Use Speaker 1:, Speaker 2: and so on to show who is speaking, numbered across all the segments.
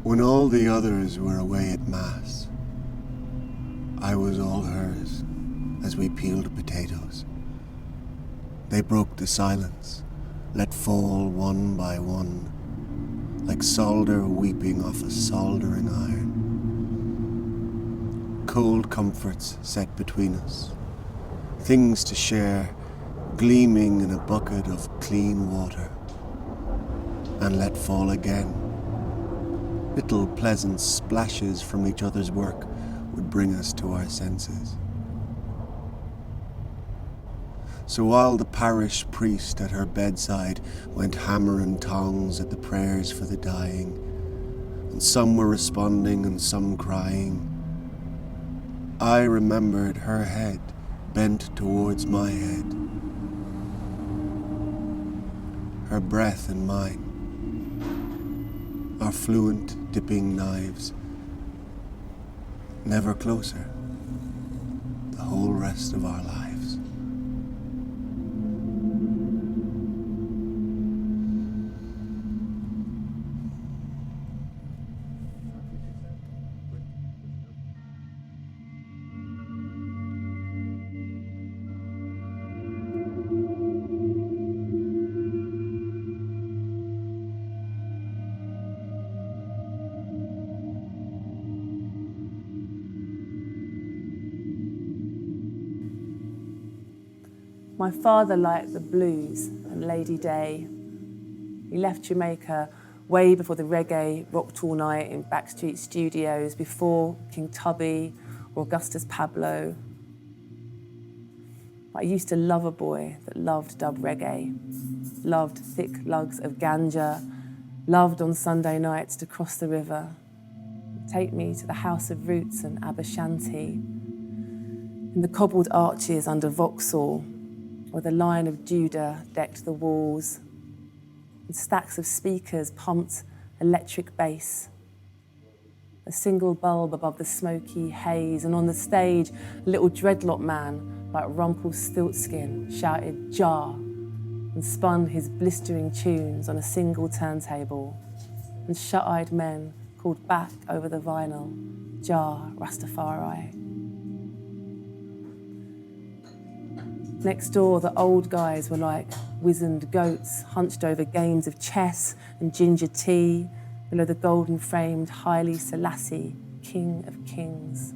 Speaker 1: When all the others were away at Mass, I was all hers as we peeled potatoes. They broke the silence, let fall one by one, like solder weeping off a soldering iron. Cold comforts set between us, things to share, gleaming in a bucket of clean water, and let fall again. Little pleasant splashes from each other's work would bring us to our senses. So while the parish priest at her bedside went hammer and tongs at the prayers for the dying, and some were responding and some crying, I remembered her head bent towards my head, her breath in mine, our fluent dipping knives, never closer, the whole rest of our lives.
Speaker 2: My father liked the blues and Lady Day. He left Jamaica way before the reggae rocked all night in backstreet studios, before King Tubby or Augustus Pablo. I used to love a boy that loved dub reggae, loved thick lugs of ganja, loved on Sunday nights to cross the river, take me to the House of Roots and Abashanti, in the cobbled arches under Vauxhall, where the Lion of Judah decked the walls, and stacks of speakers pumped electric bass. A single bulb above the smoky haze, and on the stage, a little dreadlock man like Rumpelstiltskin shouted "Jar" and spun his blistering tunes on a single turntable, and shut-eyed men called back over the vinyl, "Jar Rastafari." Next door, the old guys were like wizened goats, hunched over games of chess and ginger tea, below the golden-framed Haile Selassie, King of Kings.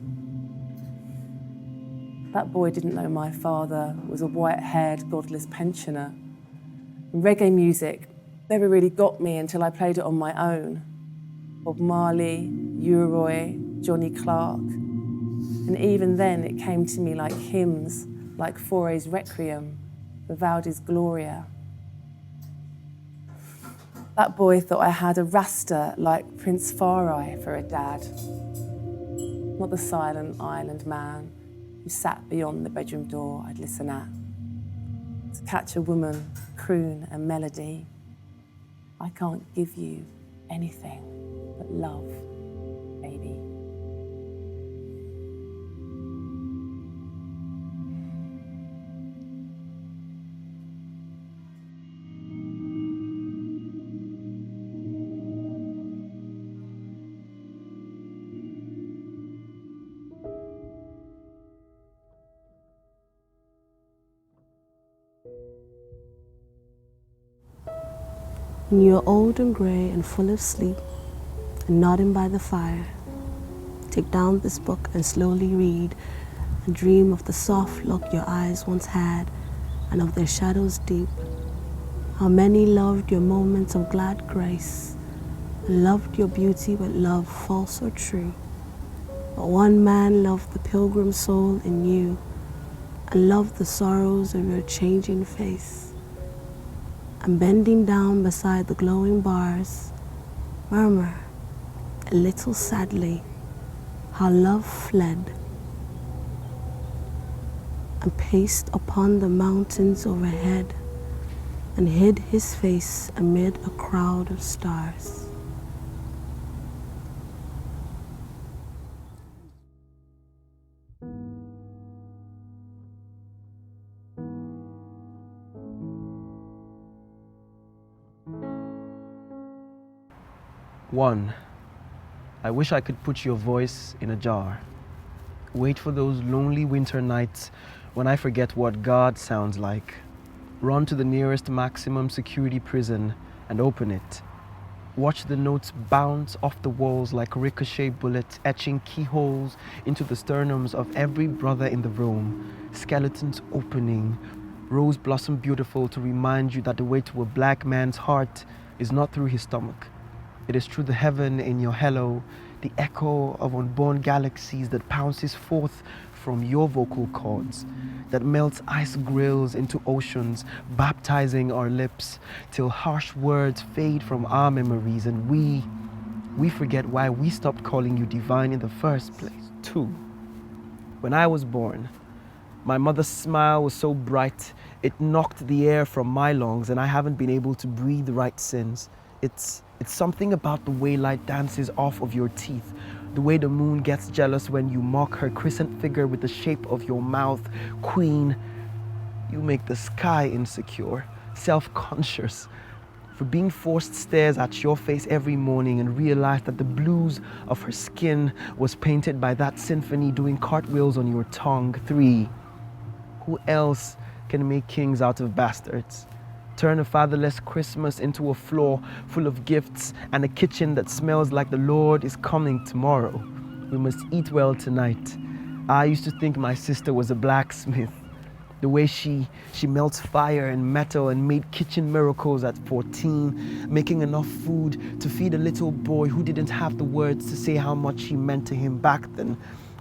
Speaker 2: That boy didn't know my father was a white-haired, godless pensioner. And reggae music never really got me until I played it on my own. Bob Marley, Uroy, Johnny Clark. And even then, it came to me like hymns, like Fauré's Requiem, Vivaldi's Gloria. That boy thought I had a Rasta like Prince Farai for a dad, not the silent island man who sat beyond the bedroom door I'd listen at. To catch a woman, croon a melody. I can't give you anything but love, baby.
Speaker 3: When you are old and grey and full of sleep and nodding by the fire, take down this book and slowly read and dream of the soft look your eyes once had and of their shadows deep. How many loved your moments of glad grace and loved your beauty with love false or true. But one man loved the pilgrim soul in you and loved the sorrows of your changing face. And bending down beside the glowing bars, murmur a little sadly how love fled and paced upon the mountains overhead and hid his face amid a crowd of stars.
Speaker 4: One, I wish I could put your voice in a jar. Wait for those lonely winter nights when I forget what God sounds like. Run to the nearest maximum security prison and open it. Watch the notes bounce off the walls like ricochet bullets, etching keyholes into the sternums of every brother in the room. Skeletons opening, rose blossom beautiful to remind you that the way to a black man's heart is not through his stomach. It is through the heaven in your hello, the echo of unborn galaxies that pounces forth from your vocal cords, that melts ice grills into oceans, baptizing our lips till harsh words fade from our memories and we forget why we stopped calling you divine in the first place. 2. When I was born, my mother's smile was so bright, it knocked the air from my lungs and I haven't been able to breathe right since. It's something about the way light dances off of your teeth, the way the moon gets jealous when you mock her crescent figure with the shape of your mouth. Queen, you make the sky insecure, self-conscious, for being forced stares at your face every morning and realize that the blues of her skin was painted by that symphony doing cartwheels on your tongue. 3. Who else can make kings out of bastards? Turn a fatherless Christmas into a floor full of gifts and a kitchen that smells like the Lord is coming tomorrow. We must eat well tonight. I used to think my sister was a blacksmith. The way she melts fire and metal and made kitchen miracles at 14, making enough food to feed a little boy who didn't have the words to say how much she meant to him back then,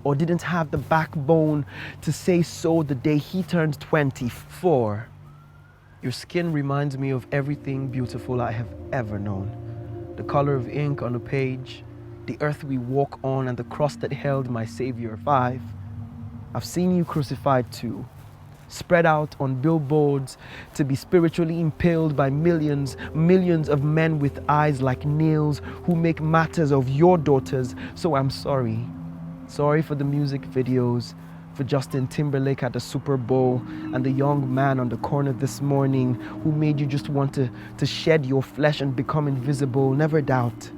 Speaker 4: or didn't have the backbone to say so the day he turned 24. Your skin reminds me of everything beautiful I have ever known. The color of ink on a page, the earth we walk on, and the cross that held my Savior. 5. I've seen you crucified too, spread out on billboards to be spiritually impaled by millions of men with eyes like nails who make matters of your daughters. So I'm sorry. Sorry for the music videos, for Justin Timberlake at the Super Bowl and the young man on the corner this morning who made you just want to shed your flesh and become invisible. Never doubt.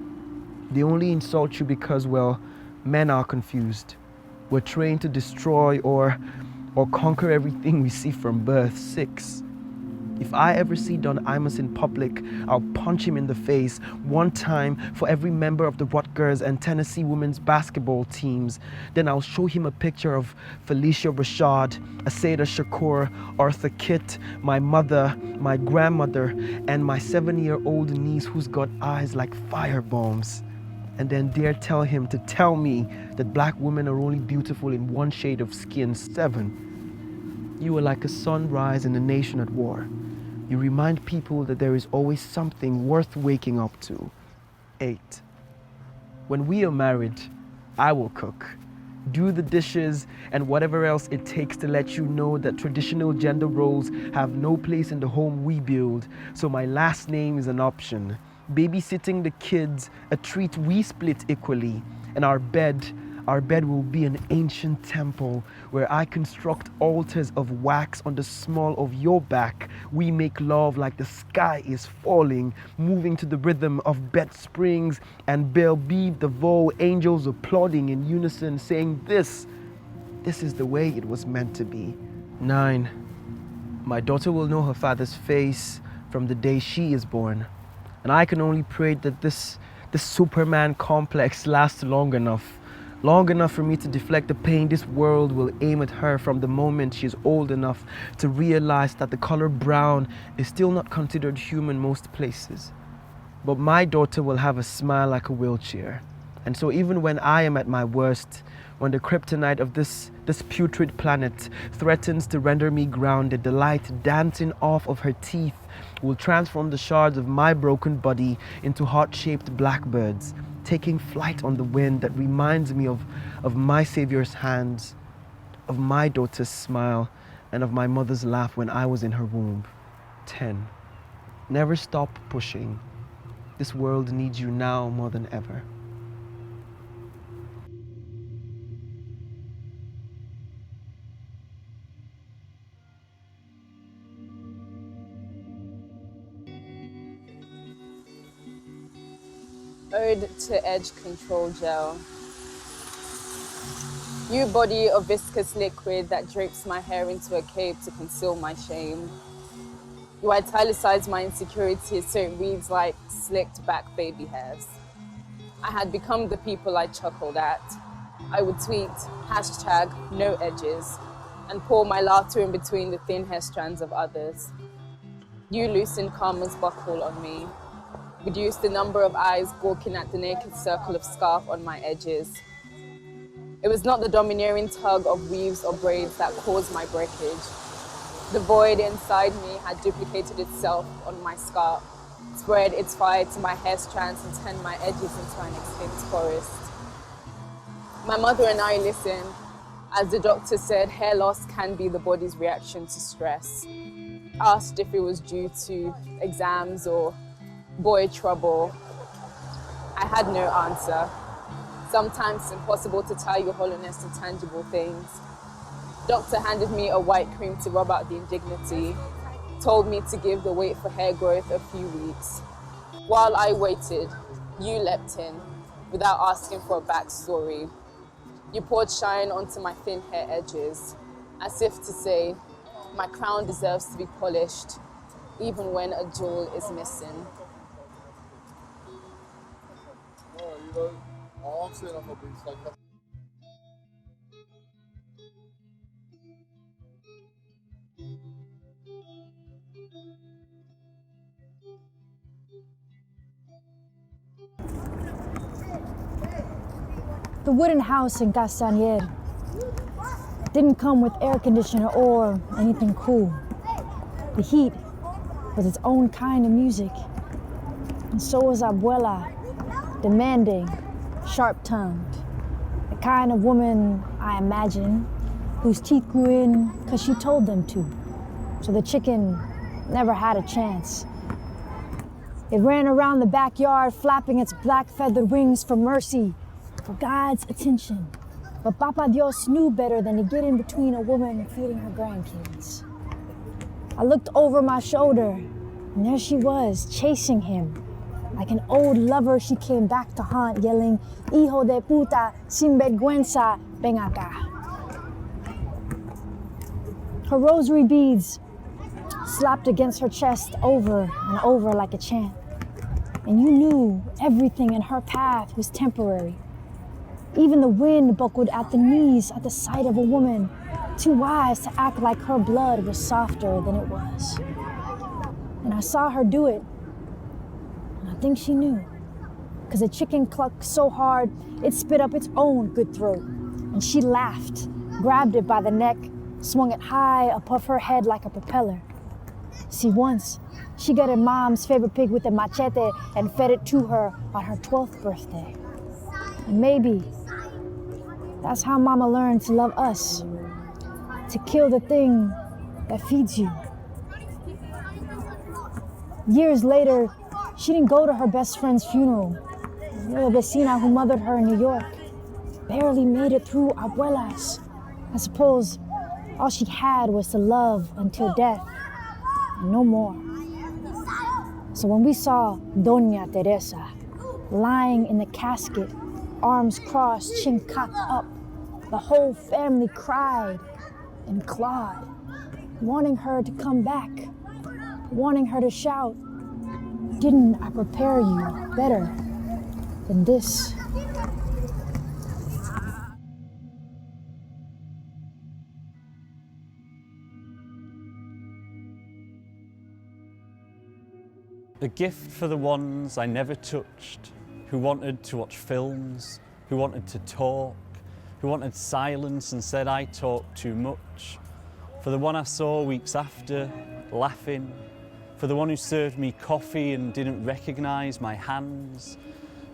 Speaker 4: They only insult you because, well, men are confused. We're trained to destroy or conquer everything we see from birth. 6. If I ever see Don Imus in public, I'll punch him in the face one time for every member of the Rutgers and Tennessee women's basketball teams. Then I'll show him a picture of Felicia Rashad, Asada Shakur, Arthur Kitt, my mother, my grandmother, and my 7-year-old niece who's got eyes like fire bombs. And then dare tell him to tell me that black women are only beautiful in one shade of skin. 7. You are like a sunrise in a nation at war. You remind people that there is always something worth waking up to. 8. When we are married, I will cook, do the dishes, and whatever else it takes to let you know that traditional gender roles have no place in the home we build, so my last name is an option. Babysitting the kids, a treat we split equally, and our bed will be an ancient temple where I construct altars of wax on the small of your back. We make love like the sky is falling, moving to the rhythm of bed springs and Bell Beeve the Vaux, angels applauding in unison, saying this is the way it was meant to be. 9. My daughter will know her father's face from the day she is born. And I can only pray that this Superman complex lasts long enough for me to deflect the pain this world will aim at her from the moment she is old enough to realize that the color brown is still not considered human most places. But my daughter will have a smile like a wheelchair. And so even when I am at my worst, when the kryptonite of this putrid planet threatens to render me grounded, the light dancing off of her teeth will transform the shards of my broken body into heart-shaped blackbirds, taking flight on the wind that reminds me of my Savior's hands, of my daughter's smile, and of my mother's laugh when I was in her womb. 10. Never stop pushing. This world needs you now more than ever.
Speaker 5: Ode to Edge Control Gel. You body of viscous liquid that drapes my hair into a cape to conceal my shame. You italicize my insecurities so it reads like slicked back baby hairs. I had become the people I chuckled at. I would tweet, #no edges, and pour my laughter in between the thin hair strands of others. You loosened karma's buckle on me, reduced the number of eyes gawking at the naked circle of scarf on my edges. It was not the domineering tug of weaves or braids that caused my breakage. The void inside me had duplicated itself on my scarf, spread its fire to my hair strands and turned my edges into an extinct forest. My mother and I listened as the doctor said hair loss can be the body's reaction to stress. Asked if it was due to exams or boy trouble. I had no answer. Sometimes it's impossible to tie your hollowness to tangible things. Doctor handed me a white cream to rub out the indignity, told me to give the wait for hair growth a few weeks. While I waited, you leapt in without asking for a backstory. You poured shine onto my thin hair edges, as if to say, my crown deserves to be polished, even when a jewel is missing.
Speaker 6: The wooden house in Castanier didn't come with air conditioner or anything cool. The heat was its own kind of music. And so was Abuela, demanding, sharp-tongued. The kind of woman, I imagine, whose teeth grew in because she told them to. So the chicken never had a chance. It ran around the backyard, flapping its black feathered wings for mercy, for God's attention. But Papa Dios knew better than to get in between a woman feeding her grandkids. I looked over my shoulder, and there she was, chasing him. Like an old lover, she came back to haunt, yelling, "Hijo de puta, sinvergüenza, ven acá." Her rosary beads slapped against her chest over and over like a chant. And you knew everything in her path was temporary. Even the wind buckled at the knees at the sight of a woman, too wise to act like her blood was softer than it was. And I saw her do it, and I think she knew, because the chicken clucked so hard, it spit up its own good throat. And she laughed, grabbed it by the neck, swung it high above her head like a propeller. See, once, she got her mom's favorite pig with a machete and fed it to her on her 12th birthday. And maybe that's how Mama learned to love us, to kill the thing that feeds you. Years later, she didn't go to her best friend's funeral. The vecina who mothered her in New York barely made it through Abuelas. I suppose all she had was to love until death, and no more. So when we saw Doña Theresa lying in the casket, arms crossed, chin cocked up, the whole family cried and clawed, wanting her to come back, wanting her to shout, "Didn't I prepare you better than this?"
Speaker 7: A gift for the ones I never touched, who wanted to watch films, who wanted to talk, who wanted silence and said I talked too much. For the one I saw weeks after, laughing. For the one who served me coffee and didn't recognise my hands.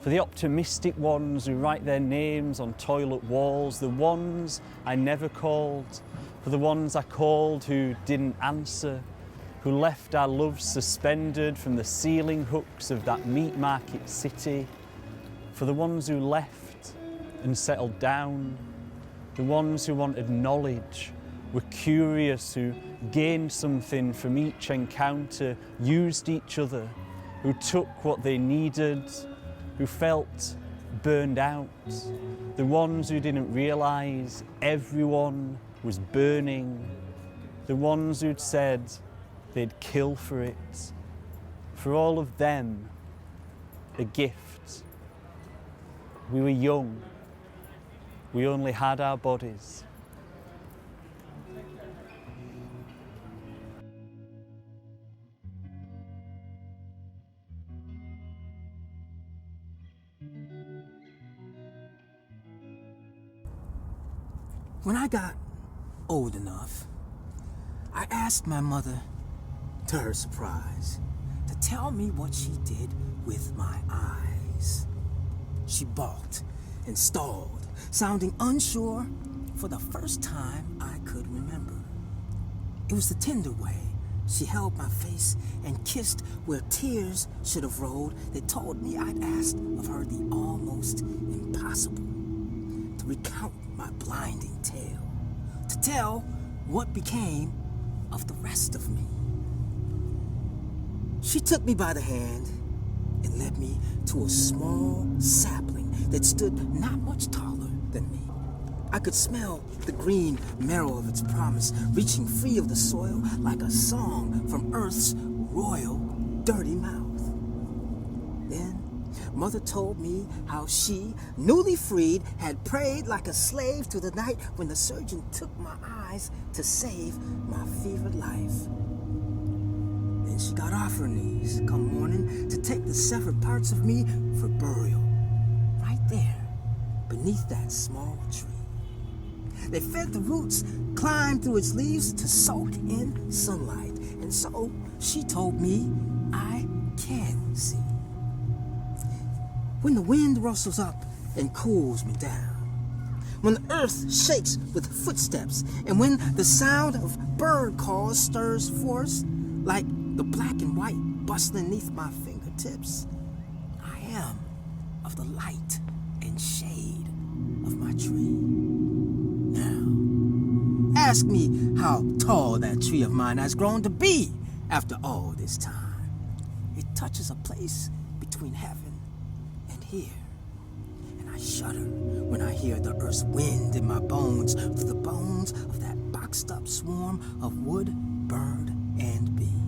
Speaker 7: For the optimistic ones who write their names on toilet walls. The ones I never called. For the ones I called who didn't answer. Who left our loves suspended from the ceiling hooks of that meat market city. For the ones who left and settled down. The ones who wanted knowledge, were curious, who gained something from each encounter, used each other, who took what they needed who felt burned out, the ones who didn't realise everyone was burning, the ones who'd said they'd kill for it. For all of them, a gift. We were young. We only had our bodies.
Speaker 8: When I got old enough, I asked my mother, to her surprise, to tell me what she did with my eyes. She balked and stalled, sounding unsure for the first time I could remember. It was the tender way she held my face and kissed where tears should have rolled that told me I'd asked of her the almost impossible, to recount my blinding tale, to tell what became of the rest of me. She took me by the hand and led me to a small sapling that stood not much taller than me. I could smell the green marrow of its promise, reaching free of the soil like a song from Earth's royal, dirty mouth. Then, Mother told me how she, newly freed, had prayed like a slave through the night when the surgeon took my eyes to save my fevered life. Then she got off her knees come morning to take the severed parts of me for burial, right there, beneath that small tree. They fed the roots, climbed through its leaves to soak in sunlight. And so she told me I can see. When the wind rustles up and cools me down, when the earth shakes with footsteps, and when the sound of bird calls stirs force like the black and white bustling neath my fingertips, I am of the light and shade of my tree. Now, ask me how tall that tree of mine has grown to be after all this time. It touches a place between heaven and here. And I shudder when I hear the earth's wind in my bones, through the bones of that boxed up swarm of wood, bird, and bee.